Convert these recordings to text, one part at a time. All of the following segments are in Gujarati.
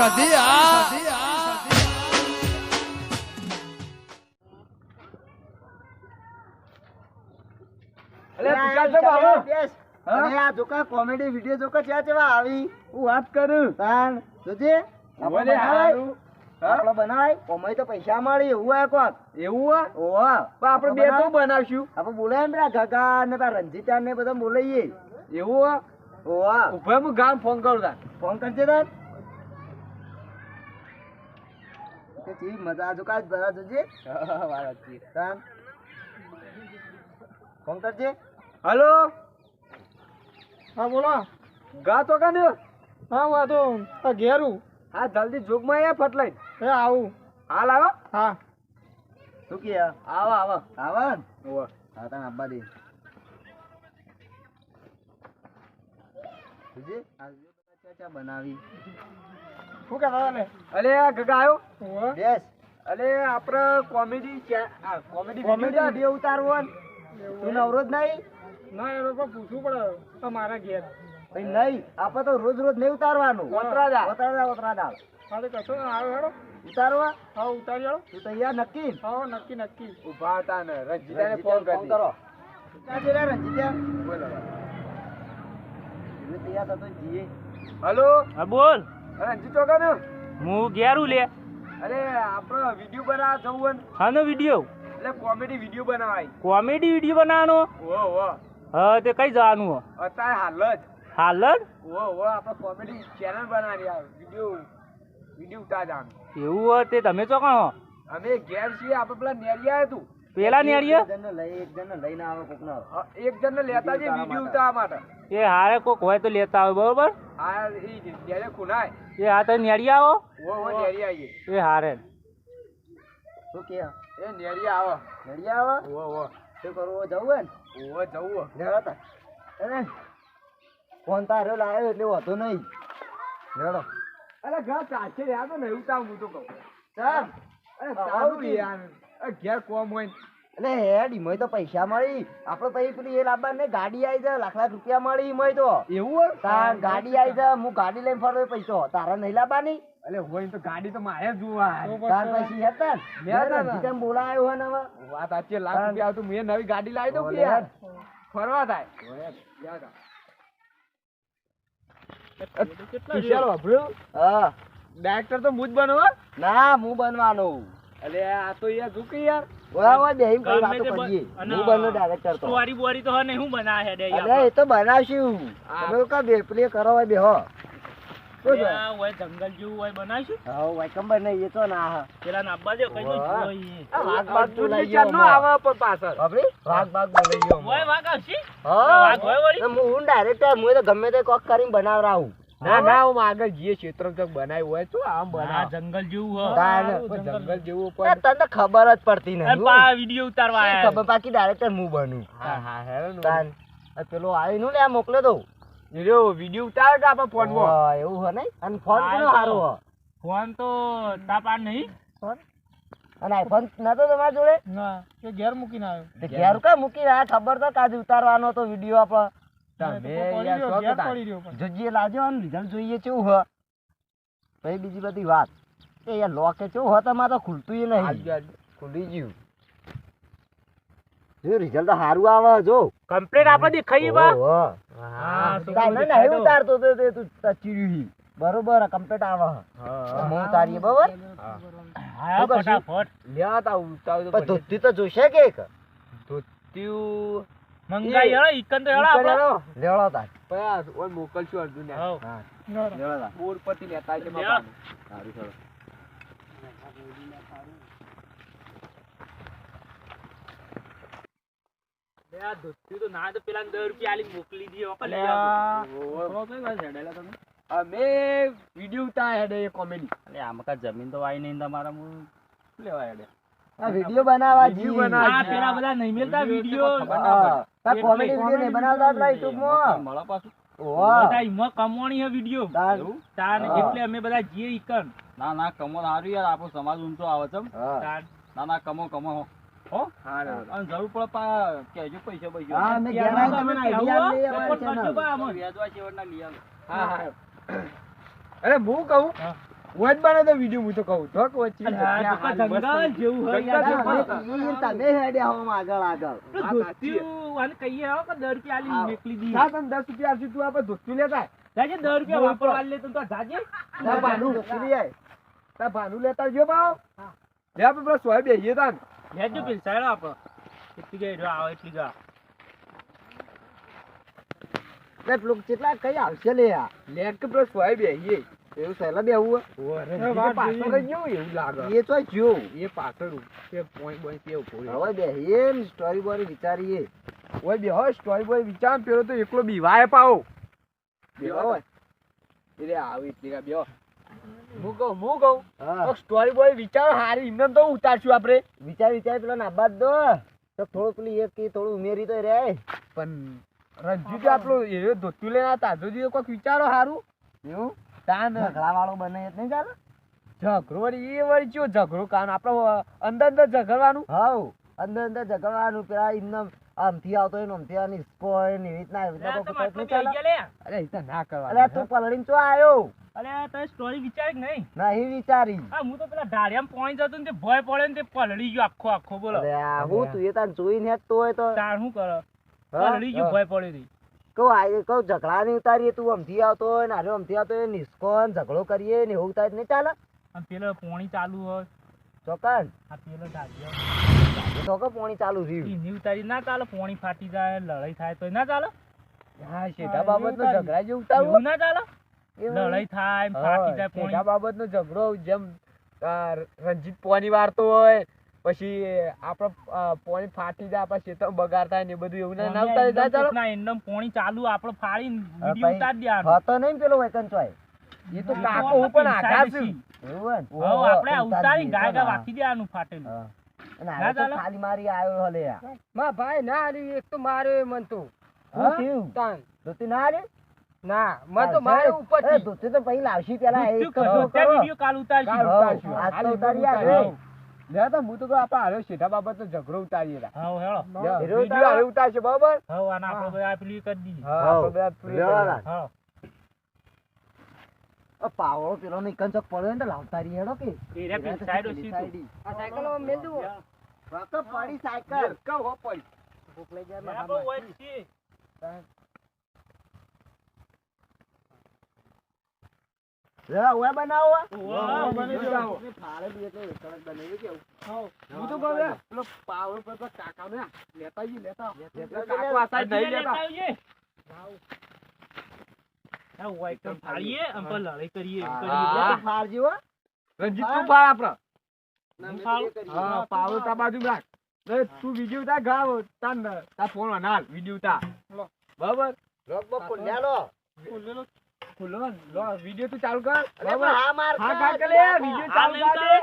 સધી આ કોમેડી વિડિયો જોકા ચેવા આવી હું વાત કરું તાન જોજે બોલે હારું આપણો બનાય કોમાઈ તો પૈસા મળી એવું આ કોક એવું ઓવા પણ આપણે બે તો બનાવશું આપણે બોલાય ને ગગા ને રંજીતા ને બધા બોલાઈએ એવું ઓવા ઉભા હું ગામ ફોન કરું તા ફોન કરજે તાન કે જી મજા જો કાજ બરા જોજે વારાજી તાન ફોન કરજે હેલો હા બોલો ગા તો કાને હા હું તો ઘેરું હા જલ્દી જોગમાં આય ફટલાઈ એ આવું હાલ આવો હા શું કે આવો આવો આવન ઓવા હા તને આબા દે જોજે આજે બધા ચા બનાવી શું કહેવા ને અલે આ ગગા આયો બેસ અલે આપણે કોમેડી કોમેડી વિડિયો ઉતારવો તું નવરોજ નહીં ના એ લોકો પૂછવું પડે તમારા ઘેર ભાઈ નહીં આપણે તો રોજ રોજ નહીં ઉતારવાનું ઓતરાદા. ઓતરાદા હા તો કશો ના આવ્યો હેડો ઉતારવા હા ઉતારી હેડો તું તૈયાર નક્કી હા નક્કી નક્કી ઉભા હતા ને રંજીતાને ફોન કરી કરો ક્યાં છે રે રંજીતા બોલો તું તૈયાર થતો જીએ હેલો હા બોલ રંજીત તો કાને હું ઘેરું લે અરે આપણે વિડિયો બનાવવા જવું ને હાનો વિડીયો એટલે કોમેડી વિડિયો બનાવાય કોમેડી વિડીયો બનાવવાનો ઓ હા તે કઈ જવાનું હો અત્યારે હાલ જ હાલ જ ઓ આપણે કોમેડી ચેનલ બનાવી આ વિડિયો ઉતાર જાણ એવું હોય તે તમે ચોકણ હો અમે ઘેર છીએ આપણે પેલા નેરિયા હતું પેલા નેરિયા એક જણને લઈને આવે કોકનો એક જણને લેતા જઈએ વિડિયો ઉતારવા માટે એ હારે કોક હોય તો લેતા આવે બરોબર આ એ નેરે ખુનાય એ હા તો નેરિયા આવો ઓ નેરિયા આવીએ એ હારે શું કે એ નેરિયા આવો નડિયા આવે ઓ શું કરવું જવું ઓ જવું ને લેતા અરે ફોન તારો લાવ્યો એટલે હોતો નહીં લેડો અરે ઘર ચાચે યાર તો નહીં ઉતાર હું તો કહું ચાલ અરે સારું યાર ઘેર કોમ હોય એટલે હેડ ઈમય તો પૈસા મળી આપણે પછી પેલી એ લાવવા ને ગાડી આવી જાય લાખ લાખ રૂપિયા મળી ઈમય તો એવું તાર ગાડી આવી જાય હું ગાડી લઈને ફરવો પૈસો તારા નહીં લાવવાની અલે હોય તો ગાડી તો મારે જોવા તાર પછી હતા ને બોલાયો હોય ને હવે વાત સાચી લાખ રૂપિયા આવતું મેં નવી ગાડી લાવી દઉં કે યાર ફરવા થાય વિશાલ વાપર્યું હા ડાયરેક્ટર તો હું જ બનવા ના હું બનવાનું અલે આ તો યાર ઝૂકી યાર બરાબર બેહીન કઈ ગમે વાતો તે કરીએ અને હું બનનો ડાયરેક્ટર તો ચોરી બોરી તો હા નહીં હું બનાવે હેડે અરે એ તો બનાવશું તમે કા બે પ્લે કરો હોય બેહો શું છે હોય જંગલ જેવું હોય બનાવીશું હા વાયકમ નહીં એ તો ના હા પેલા નાબા દે કઈ વાહ. જોઈએ આ વાઘ વાઘ બાગ તો લઈ ચાર નો ગયો આવે પણ પાછળ બાપરે વાઘ બોલાઈ ગયો હોય વાઘ આવશે હા વાઘ હોય વળી? તો હું ડાયરેક્ટર હું તો ગમે તે કોક કરીને બનાવરાવું ના હું આગળ જઈએ ક્ષેત્ર તક બનાવ્યું હોય તો આમ આ બનાવ જંગલ જેવું હોય તાન. જંગલ જેવું એ પણ તને ખબર જ પડતી અને નહીં પા વિડીયો ઉતારવા શી આયા ખબર બાકી ડાયરેક્ટર હું બનું હા હેરાન તાન આ પેલો આવી નું લે આ મોકલે દઉં વિડિયો વિડિયો ઉતાર કે આપણા ફોનમાં હા, એવું હોય નહીં અને ફોન કોનો સારો હોય ફોન તો તાપા નહીં ફોન અને આઈફોન નતો તમારા જોડે ના એ ઘેર મૂકીને આવ્યો તે ઘેર કા મૂકી રહ્યા ખબર તો કાજ ઉતારવાનો તો વિડિયો આપણો તમે પડી યાર રહ્યો, શોખ ઘેર હતા. પડી રહ્યો પણ. જોજે લાજો અને રિઝલ્ટ જોઈએ કેવું હ પછી બીજી બધી વાત એ યાર લોકે કેવું હોય તમારે તો ખુલતું ય નહીં આજુ ખુલી ગયું જો રિઝલ્ટ તો સારું આવે જો કમ્પ્લીટ આપણે દેખાઈએ બા ઓહો. હા તાને નહીં ઉતારતો તો તે તું ચીડ્યું બરોબર કમ્પ્લીટ આવે હ. હા હું ઉતારીએ બરોબર હા શું કરશું? ફટાફટ લ્યા તા ઉતાર તો પણ ધોતી તો જોશે કે એક ધોત્યું મંગાઈ હળો ઈકન તો હળો આપણે લેવડો તાર પયા ઓય મોકલશું અર્જુન ને હઉ. હા બરાબર. લેવડો તાર બોર પરથી લેતા આવજે લ્યા. બાપાનું. સારું ચલો બે આ ધોતી તો ના તો પેલા 10 રૂપિયા આલી મોકલી દીધો ઓકે લઈ અલ્યા, આવો. થોડો કઈ વાત હેડેલા તમે? અમે વિડિયો ઉતાર હેડે કોમેડી અલે આમાં કા જમીન તો વાઈ નહીં તમારા હું લેવા હેડે આ વિડિયો બનાવવા વિડિયો જી બનાવવા. આ પેલા બધા નહીં મેલતા વિડીયો હા તા કોમેડી વિડિયો નહીં બનાવતા આપણા YouTube માં મળો પાછું ઓહો બધા ઈમાં કમવાણી હે વિડીયો તાર તાન હા. એટલે અમે બધા જીએ ઈકન ના કમો સારું યાર આપણો સમાજ ઊંચો આવે છે હા તાન ના કમો હો હા રે. અને જરૂર પડે કહેજો પૈસા હા મેં ઘેર આવીને તમને idea લઈ આવવાની channel. વ્યાજવા છેવટના લઈ આવે હા અરે હું કહું હા. વચ બને તો વિડીયો હું તો કહું તો કે વચ્ચે અલ્યા, તો તો જંગલ જેવું હોય યાર. તમે હેડ્યા હો આગળ આગળ પેલું ધોતિયું આને કહીએ હો કે 10 રૂપિયા આલી મેકલી દી. સા તને 10 રૂપિયા આપશું તું આપણે ધોતું લેતા જાજે 10 રૂપિયા વાપરવા લે તો જાજે. તા ભાનું તા ભાનું લેતા જો ભાવ લે આપણે પેલા સોય બેહીએ તાન લેજો પેલ સાહેબ આપણો. એટલી ગઈ રહ્યો આવે એટલી ગા. લે પેલું કેટલા કઈ આવશે લે આ લે કે પેલા સોય બેહીએ એવું સહેલા બેહવું પાછળ જ જેવું એવું લાગે એ તો જો એ પાછળ કે પોઈન્ટ બોઈન્ટ કેવું કોઈ હવે બેહીએ ને સ્ટોરી બોરી વિચારીએ ઓય બેહો સ્ટોરી બોય વિચાર પેલો તો એકલો બીવાય પાઓ બેહો ઓય એટલે આવી એટલે બેહો હું કહું હા તો સ્ટોરી બોય વિચાર હારી ઇમને તો ઉતારશું આપણે વિચાર પેલો નાબાદ દો તો થોડું પેલી એક કે થોડું ઉમેરી તો રે પણ રંજીત આપણો એ ધોતું લેના તાજો જે કોઈક વિચારો હારું એવું તાન ઝઘડા વાળો બને જ નહીં ચાલે ઝઘડો વળી એ વળી ચો ઝઘડો કાન આપણે અંદર ઝઘડવાનું હાઉ અંદર ઝઘડવાનું પેલા એમને આમથી આવતો હોય ને આમથી આની હિસકો હોય ને એવી રીતના અલ્યા, તો તમે કોઈ આટલો નહીં બી ચાલે આઈ ગયા લે. અરે એ તો ના અલ્યા કરવાનું તું પલળીને ચો આવ્યો અલ્યા, તમે સ્ટોરી વિચારી કે નહીં? નહીં વિચારી હા, હું તો પેલા ઢાળિયામાં પોણી જતો ને તે ભય પડે ને તે પલળી ગયો આખો બોલો. અલ્યા હું તું એ તાર જોઈને હેઠતો હોય તો તાણ શું કરે? હા? પલળી ગયો ભય પડી રહી. કહું ઝઘડા નહીં ઉતારીએ તું આમથી આવતો હોય ને હારે આમથી આવતો હોય નિસ્કો ને ઝઘડો કરીએ ને એવું ઉતારી નહીં ચાલે અને પેલો પોણી ચાલુ હોય ચોકન આ પેલો ઢાળિયો તો કે પોણી ચાલુ રહ્યું ઈની ઉતારી ના ચાલે. પોણી ફાટી જાય લડાઈ થાય તો ના ચાલે. હા શેઠા બાબતનો ઝઘડા જે ઉતારવો એવું ના ચાલે. એવું લડાઈ થાય હા, ફાટી જાય પોણી. શેઠા બાબતનો ઝઘડો જેમ રંજીત પોની વારતો હોય પછી આપણે પોણી ફાટી જાય આપણા ખેતર બગાડ થાય ને એ બધું એવું ના ઉતારી જાય ચાલો ના એકદમ પોણી ચાલુ આપણે ફાડીને હા, વિડીયો ભાઈ. ઉતારી દેવાનો. હતો નહીં પેલો વેકન ચોય એ તો કાકો હું પણ આઘા છું એવું હોય ને? હવે આપણે આ ઉતારી દઈએ, ગાય ચાલ. વાકી દેવાનું ફાટેલું. હા. અને ના હારે તો ચાલે? ખાલી મારી આવ્યો હલે આ. માં ભાઈ ના આલી એક તો માર્યો મન તો શું થયું? તાન ધોતી ના આલ્યું? ના મન તો માર્યો એ ઉપરથી ધોતી તો પછી લાવશી પેલા એ તું કરો, કઢો, ત્યાં કરો. વિડીયો કાલ ઉતારશું. કાલ ઉતારશું. આજ તો હાલ ઉતારી વિડીયો આલે. ઉતારશું. લે તો હું તો કહું આપણે હારે શેઠા બાબતનો ઝઘડો ઉતારીએ રા. હા, હેળો. વિડીયો હારે ઉતારશે બરાબર હવે આને આપણે બધા પેલી કરી દઈએ. હા હા. આપણે બધા free લેવાના. કરીએ. હા. પાવડો પેલો ને કંચક પડ્યો ને તો લાવતા રહી હેડો કે એ રે પેલી સાઈડ ઓછી તું. આ સાયકલ મેલ દઉં વખત પડી સાયકલ કહું હો પડી ભૂખ લઈ જાય લે માથામાં. બહુ હોય છે. લે, ઓય બનાવો આ. ઓવા, બની જાઓ. ફાળે બી એટલે સરસ બનાવ્યું કેવું? હું તો કહું લે, પેલો પાવડો પર પેલા કાકાને લેતા આવીએ, લેતા આવો. લેતા કાકો આ સાઈડ નહીં લેતા લેતા. આવજે. હા, ઓવા એકદમ ફાડીએ અને પછી લડાઈ કરીએ એમ હા. કરીએ. લે, ફાળજી હો. રંજીત તું ફાળ આપડે. હું ફાડું? હા, પાવડો તા બાજુ રાખ. લે, તું વિડીયો ઉતાર ગાવ તાર ફોન માં નાલ વિડીયો ઉતાર. બરાબર? રોક બોક ખોલ્યા લો. ખુલ્લો ને? લો, વિડીયો તું ચાલુ કર. અરે પણ બરાબર? હા માર હા, કર, કાઢ કે લે, વિડીયો હા, ચાલુ નહીં કર દે.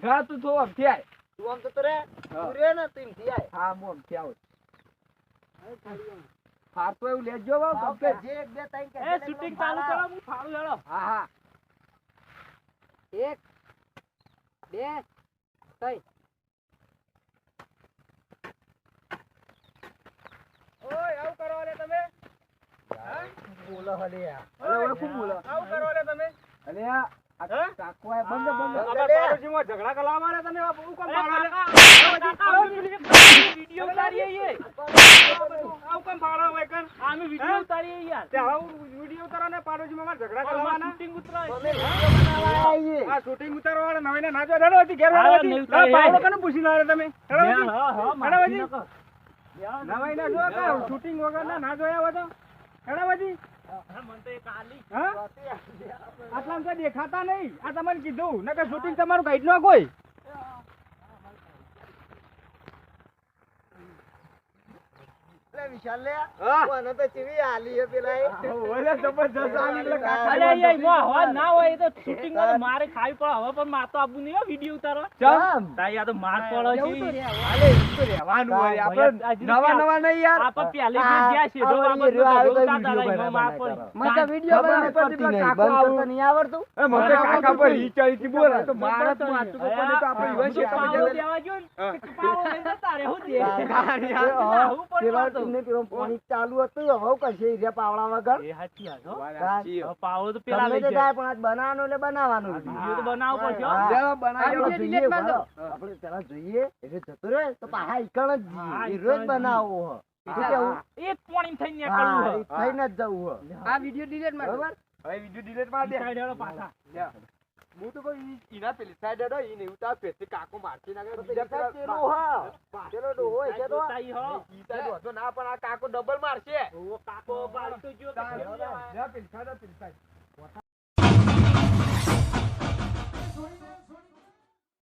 ગા તું તો અમથી આય. તું આમ તો રે તું રે ને તું એમથી આય. હા, હું અમથી આવું. ફારતો એવું લેજો બા, ભાવ કમ્પ્લેટ. કરજે, એક બે ત્રણ કરજે, એ ને શૂટિંગ એકદમ ચાલુ ભાડા. કરો, હું ફાડું હેળો. હા, હા. એક બે ત્રણ. ઓય, આવું કરો લે તમે. બોલો હલે આ. અરે, ઓલે ખૂબ બોલો. આવું કરો લે તમે. અરે, આ કાકો આ બંધ બંધ. બંધ આપણે લે. પાડોશીમાં ઝઘડા કરવા માંડ્યા તમે, આ બહુ કામ એ પાડો લે. કાકા, કાકા, વિડીયો ઉતારીએ છીએ. આવું કામ પાડો હોય કન. આમે વિડીયો ઉતારીએ યાર. તે આવું વિડીયો ઉતારવાના પાડોશીમાં મારે ઝઘડા આમાં કરવાના. શૂટિંગ ઉતરાય. અમે વિડીયો બનાવવા આવીએ. આ શૂટિંગ ઉતારવા વાળા નવીને ના જો હેડો હતી ઘેર હા, હેડો હતી. નહીં ઉતારે, લા, પાવડો હેડ. કને પૂછી લાવે તમે હેડો હતી. હા, હા, હેડો માફી હતી. ન કર. નવાઈ ના જો કે શૂટિંગ વગર ના જોયા હોય તો હેડો હતી. હા, મને તો એક આલી. હા આટલા તો દેખાતા નહીં. આ તમને કીધું નકર શૂટિંગ તમારું ગાઈડ નો કોઈ. લે વિશાલ લે હા. કોને તો ચીવી આલી હે પેલા એ. ઓલે જબરજસ્ત આલી એટલે કાકા અરે યાર, એમાં હવા ના હોય એ તો શૂટિંગ માં તો મારે ખાવી પડે. હવે પણ માર તો આપવું નહીં હો વિડીયો ઉતારવા. ચમ તાઈ આ તો માર પડે છે. આલે ઈ તો રહેવાનું હોય આપણે નવા નવા નહીં યાર. આપણ પહેલે જે જ્યાં છે જો આ બાબત રહ્યો તો આવે તો જોતા હતા, વિડીયો એમાં માર બનાવતા પડી. મને તો વિડીયો ખબર બનાવવા નહીં પડતી પડતી પેલા નહીં. કાકા બંધ કરતા નહીં આવડતું. એ મને કાકા પર ઈ ચડીથી બોલે તો મારા તો માથું પર પડે તો આપણે હા, ઈવન છે પાવડો ખબર દેવા ગયો ને, હા. કે પાવડો લઈને જતા રહે, હું દે. હા. આવું પણ પેલા નહોતું. ને પેલું પાણી ચાલુ હતું હવે કશે હીરા પાવડા વગર એ હાચી વાત હો. વાત સાચી હો. હવે પાવડો તો પેલા ગમે લઈ તે જાય. થાય પણ આજ બનાવવાનું એટલે બનાવવાનું જ. વિડીયો તો બનાવવો પડશે હો. હા. ચાલો બનાવી આપણે દો. જોઈએ ભાડો. આપણે પેલા જોઈએ એટલે જતો રહે તો પાછા ઈકણ જ હા, જઈએ. એ રોજ ઈકણ જ બનાવવો હ. શું કેવું? એક પોણી થઈને હા, નીકળવું એ થઈને જ જવું હ. આ વિડિયો ડિલીટ માર બરોબર? હવે વિડિયો ડિલીટ માર દે સાઈડ હેડો પાછા. હું તો કોઈ ઈના પેલી સાઈડ હેડો ઈને ઉતા પેથી કાકો મારતી નાખે તો બીજા પેલા પેલો હ. પેલો ડોહો હોય છે તો. જોતા ઈ હો. ઈ સાઈડ હતો ના પણ આ કાકો ડબલ મારશે ઓ કાકો બાળી તો જો કે કેમ લેવાય. જા પેલી સાઈડ